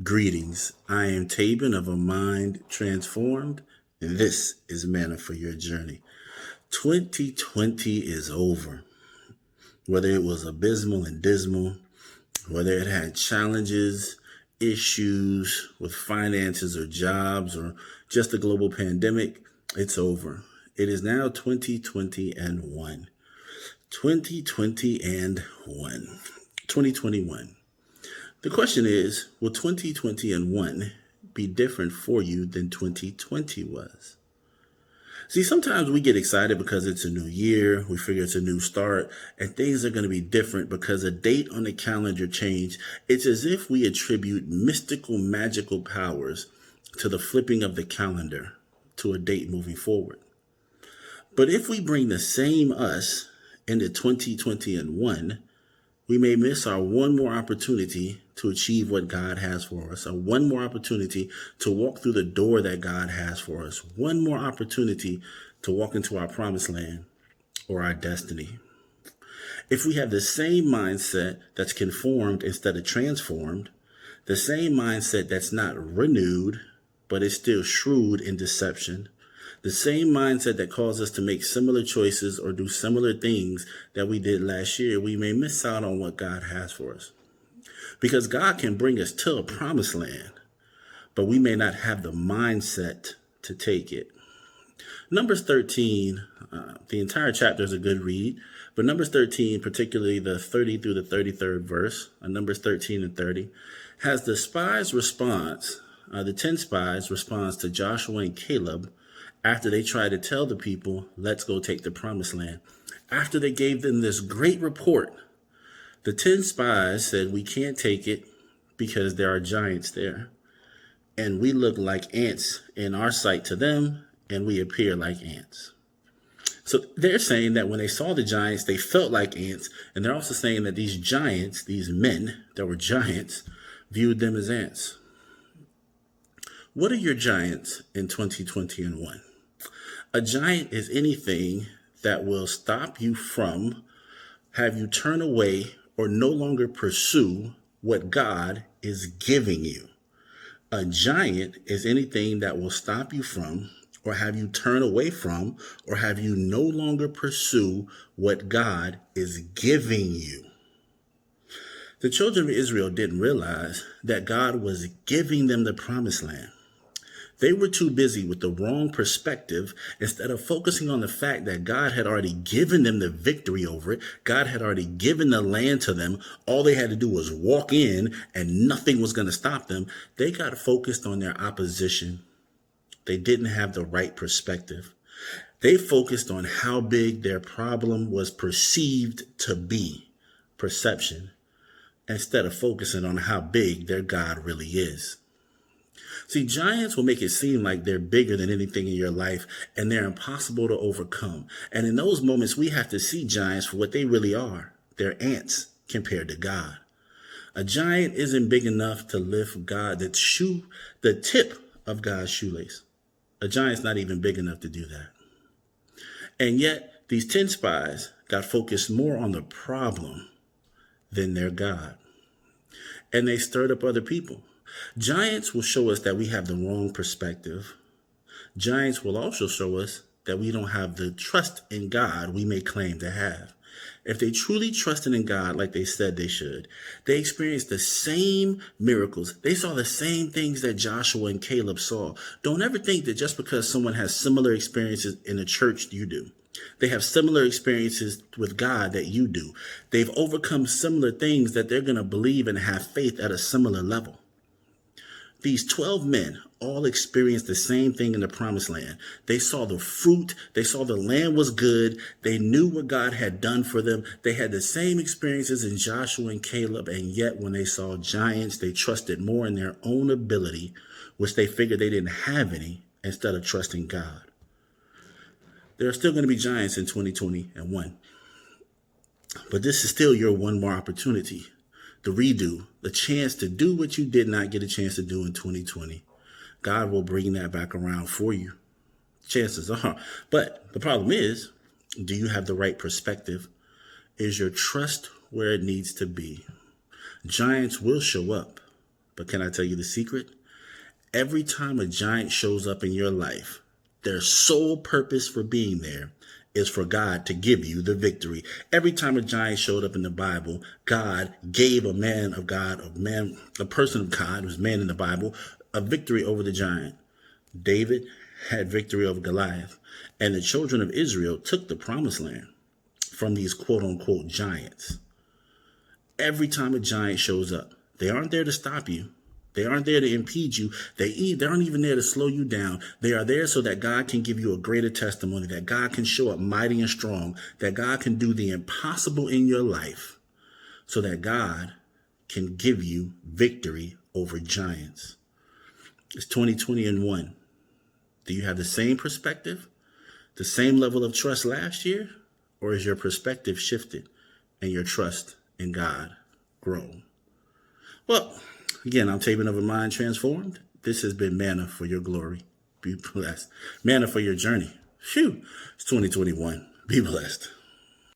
Greetings. I am Tabin of A Mind Transformed, and this is Manna for Your Journey. 2020 is over. Whether it was abysmal and dismal, whether it had challenges, issues with finances or jobs, or just a global pandemic, it's over. It is now 2020 and 1. 2020 and 1. 2021. The question is, will 2020 and 1 be different for you than 2020 was? See, sometimes we get excited because it's a new year, we figure it's a new start, and things are going to be different because a date on the calendar changed. It's as if we attribute mystical, magical powers to the flipping of the calendar to a date moving forward. But if we bring the same us into 2020 and 1, we may miss our one more opportunity to achieve what God has for us, one more opportunity to walk through the door that God has for us, one more opportunity to walk into our promised land or our destiny. If we have the same mindset that's conformed instead of transformed, the same mindset that's not renewed, but is still shrewd in deception, the same mindset that caused us to make similar choices or do similar things that we did last year, we may miss out on what God has for us. Because God can bring us to a promised land, but we may not have the mindset to take it. Numbers 13, the entire chapter is a good read, but Numbers 13, particularly the 30 through the 33rd verse, Numbers 13 and 30, has the spies' response, the 10 spies' response to Joshua and Caleb after they tried to tell the people, let's go take the promised land. After they gave them this great report, the 10 spies said, we can't take it because there are giants there. And we look like ants in our sight to them, and we appear like ants. So they're saying that when they saw the giants, they felt like ants. And they're also saying that these giants, these men that were giants, viewed them as ants. What are your giants in 2020 and 1? A giant is anything that will stop you from, have you turn away or no longer pursue what God is giving you. A giant is anything that will stop you from or have you turn away from or have you no longer pursue what God is giving you. The children of Israel didn't realize that God was giving them the promised land. They were too busy with the wrong perspective. Instead of focusing on the fact that God had already given them the victory over it, God had already given the land to them. All they had to do was walk in and nothing was going to stop them. They got focused on their opposition. They didn't have the right perspective. They focused on how big their problem was perceived to be, perception, instead of focusing on how big their God really is. See, giants will make it seem like they're bigger than anything in your life and they're impossible to overcome. And in those moments, we have to see giants for what they really are. They're ants compared to God. A giant isn't big enough to lift the tip of God's shoelace. A giant's not even big enough to do that. And yet, these 10 spies got focused more on the problem than their God. And they stirred up other people. Giants will show us that we have the wrong perspective. Giants will also show us that we don't have the trust in God we may claim to have. If they truly trusted in God like they said they should, they experienced the same miracles. They saw the same things that Joshua and Caleb saw. Don't ever think that just because someone has similar experiences in the church you do. They have similar experiences with God that you do. They've overcome similar things that they're going to believe and have faith at a similar level. These 12 men all experienced the same thing in the promised land. They saw the fruit. They saw the land was good. They knew what God had done for them. They had the same experiences in Joshua and Caleb. And yet when they saw giants, they trusted more in their own ability, which they figured they didn't have any, instead of trusting God. There are still going to be giants in 2020 and 1. But this is still your one more opportunity. The redo, the chance to do what you did not get a chance to do in 2020. God will bring that back around for you. Chances are. But the problem is, do you have the right perspective? Is your trust where it needs to be? Giants will show up. But can I tell you the secret? Every time a giant shows up in your life, their sole purpose for being there is for God to give you the victory. Every time a giant showed up in the Bible, God gave a man of God, a person of God, who's man in the Bible, a victory over the giant. David had victory over Goliath, and the children of Israel took the promised land from these quote unquote giants. Every time a giant shows up, they aren't there to stop you. They aren't there to impede you. They aren't even there to slow you down. They are there so that God can give you a greater testimony, that God can show up mighty and strong, that God can do the impossible in your life, so that God can give you victory over giants. It's 2021. Do you have the same perspective, the same level of trust last year, or is your perspective shifted and your trust in God grown? Well, again, I'm Tabin of a Mind Transformed. This has been Manna for Your Glory. Be blessed. Manna for your journey. Phew, it's 2021. Be blessed.